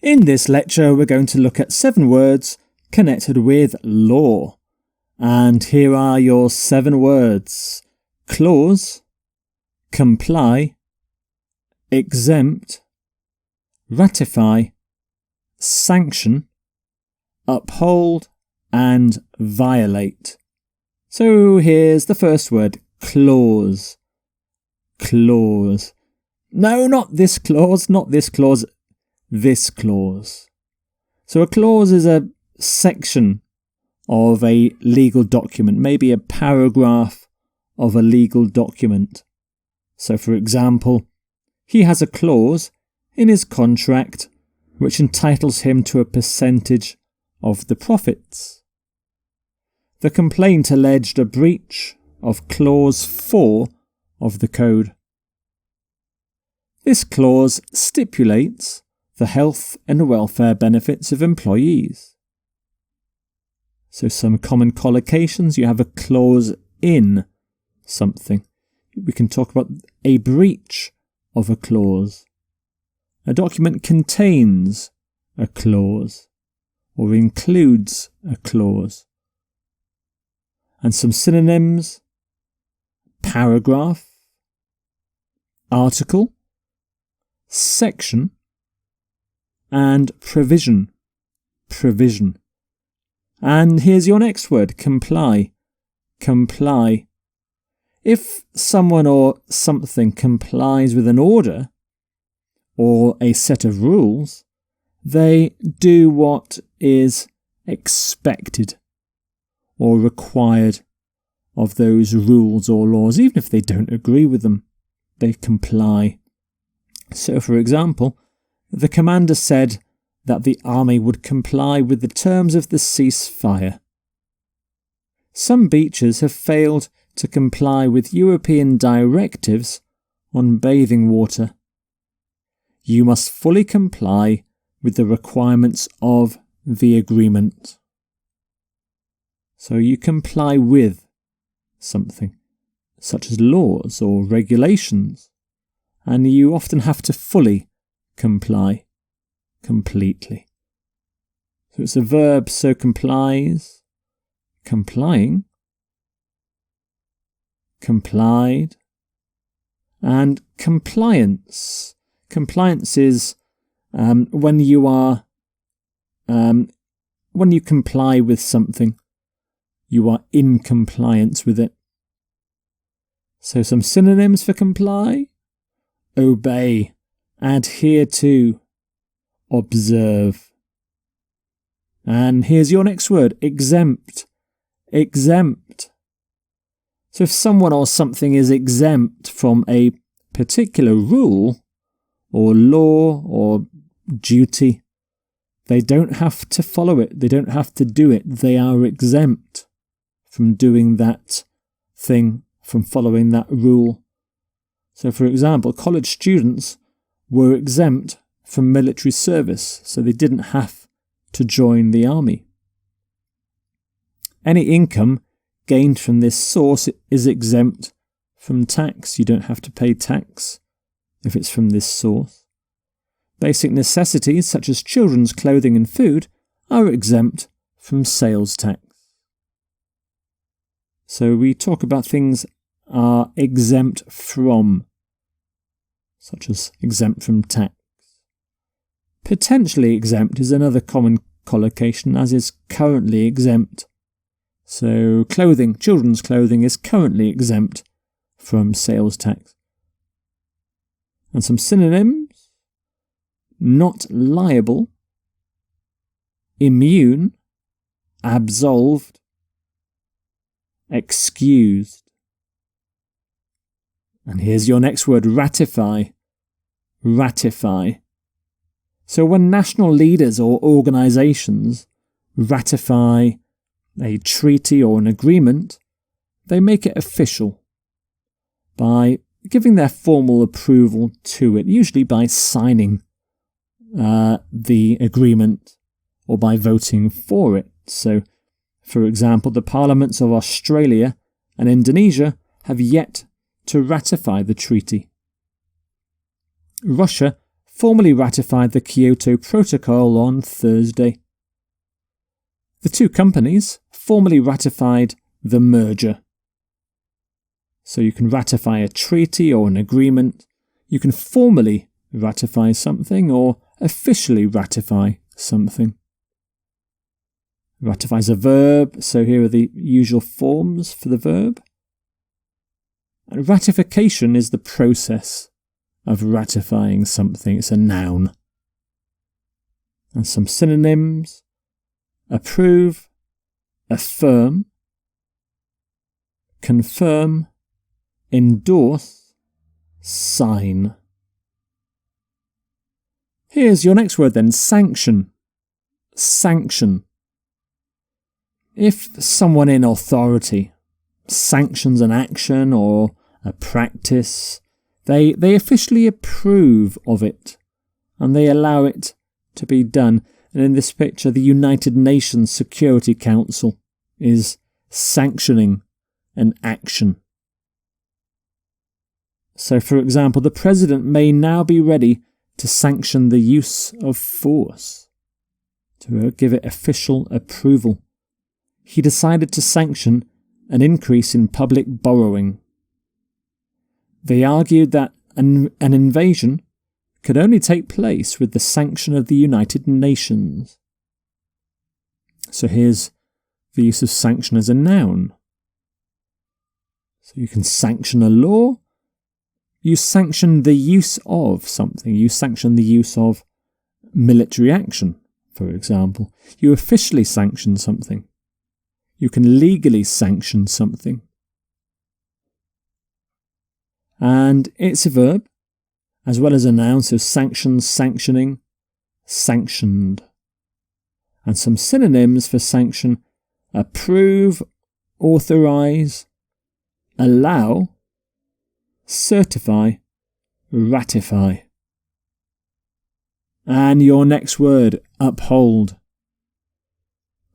In this lecture, we're going to look at 7 words connected with law. And here are your 7 words: clause, comply, exempt, ratify, sanction, uphold, and violate. So here's the first word: clause. Clause. No, not this clause, not this clause. This clause. So a clause is a section of a legal document, maybe a paragraph of a legal document. So for example, he has a clause in his contract which entitles him to a percentage of the profits. The complaint alleged a breach of clause 4 of the code. This clause stipulates the health and welfare benefits of employees. So some common collocations: you have a clause in something. We can talk about a breach of a clause. A document contains a clause or includes a clause. And some synonyms: paragraph, article, section, and provision. Provision. And here's your next word: comply. Comply. If someone or something complies with an order or a set of rules, they do what is expected or required of those rules or laws. Even if they don't agree with them, they comply. So, for example, the commander said that the army would comply with the terms of the ceasefire. Some beaches have failed to comply with European directives on bathing water. You must fully comply with the requirements of the agreement. So you comply with something, such as laws or regulations, and you often have to fully comply, completely. So it's a verb, so complies, complying, complied, and compliance. Compliance is when you comply with something, you are in compliance with it. So some synonyms for comply: obey, adhere to, observe. And here's your next word: exempt. Exempt. So if someone or something is exempt from a particular rule or law or duty, they don't have to follow it, they don't have to do it, they are exempt from doing that thing, from following that rule. So for example, college students were exempt from military service, so they didn't have to join the army. Any income gained from this source is exempt from tax. You don't have to pay tax if it's from this source. Basic necessities such as children's clothing and food are exempt from sales tax. So we talk about things are exempt from, such as exempt from tax. Potentially exempt is another common collocation, as is currently exempt. So clothing, children's clothing, is currently exempt from sales tax. And some synonyms: not liable, immune, absolved, excused. And here's your next word: ratify. Ratify. So when national leaders or organisations ratify a treaty or an agreement, they make it official by giving their formal approval to it, usually by signing the agreement or by voting for it. So, for example, the parliaments of Australia and Indonesia have yet to ratify the treaty. Russia formally ratified the Kyoto Protocol on Thursday. The two companies formally ratified the merger. So you can ratify a treaty or an agreement. You can formally ratify something or officially ratify something. Ratify is a verb, so here are the usual forms for the verb. And ratification is the process of ratifying something. It's a noun. And some synonyms: approve, affirm, confirm, endorse, sign. Here's your next word then, sanction. Sanction. If someone in authority sanctions an action or a practice, they officially approve of it and they allow it to be done. And in this picture, the United Nations Security Council is sanctioning an action. So, for example, the President may now be ready to sanction the use of force, to give it official approval. He decided to sanction an increase in public borrowing. They argued that an invasion could only take place with the sanction of the United Nations. So here's the use of sanction as a noun. So you can sanction a law. You sanction the use of something. You sanction the use of military action, for example. You officially sanction something. You can legally sanction something. And it's a verb, as well as a noun, so sanction, sanctioning, sanctioned. And some synonyms for sanction: approve, authorise, allow, certify, ratify. And your next word, uphold.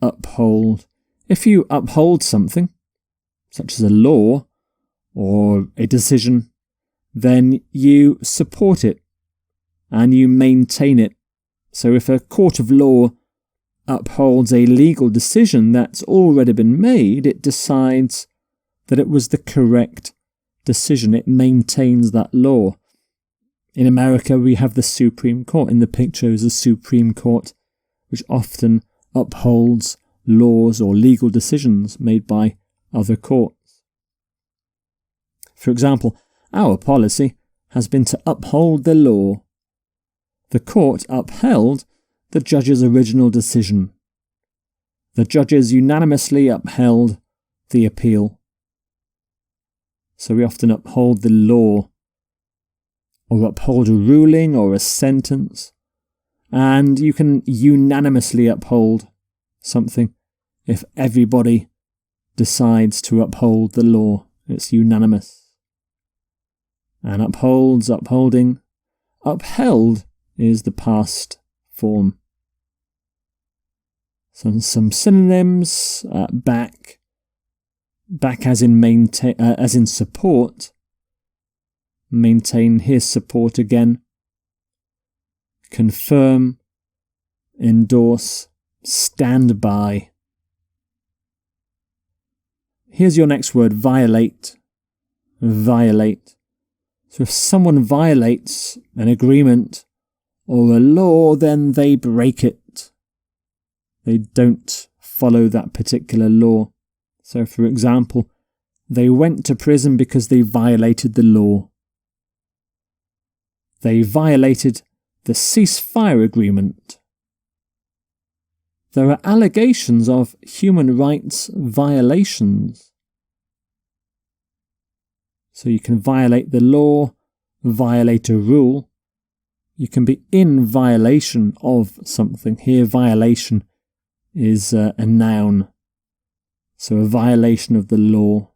Uphold. If you uphold something, such as a law or a decision, then you support it and you maintain it. So if a court of law upholds a legal decision that's already been made, it decides that it was the correct decision. It maintains that law. In America, we have the Supreme Court. In the picture is the Supreme Court, which often upholds laws or legal decisions made by other courts. For example, our policy has been to uphold the law. The court upheld the judge's original decision. The judges unanimously upheld the appeal. So we often uphold the law, or uphold a ruling or a sentence, and you can unanimously uphold something if everybody decides to uphold the law. It's unanimous. And upholds, upholding. Upheld is the past form. So some synonyms: back as in maintain, as in support. Maintain, here's support again. Confirm, endorse, stand by. Here's your next word, violate. Violate. So if someone violates an agreement or a law, then they break it. They don't follow that particular law. So, for example, they went to prison because they violated the law. They violated the ceasefire agreement. There are allegations of human rights violations. So you can violate the law, violate a rule. You can be in violation of something. Here, violation is a noun. So a violation of the law.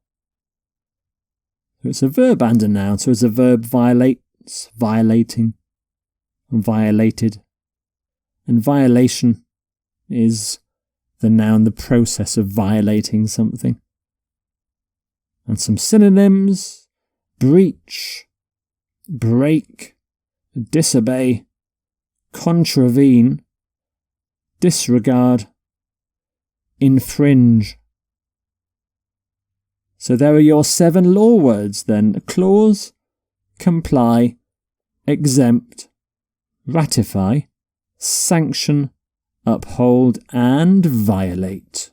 So it's a verb and a noun. So it's a verb, violates, violating, violated. And violation is the noun, the process of violating something. And some synonyms: breach, break, disobey, contravene, disregard, infringe. So there are your 7 law words then: clause, comply, exempt, ratify, sanction, uphold and violate.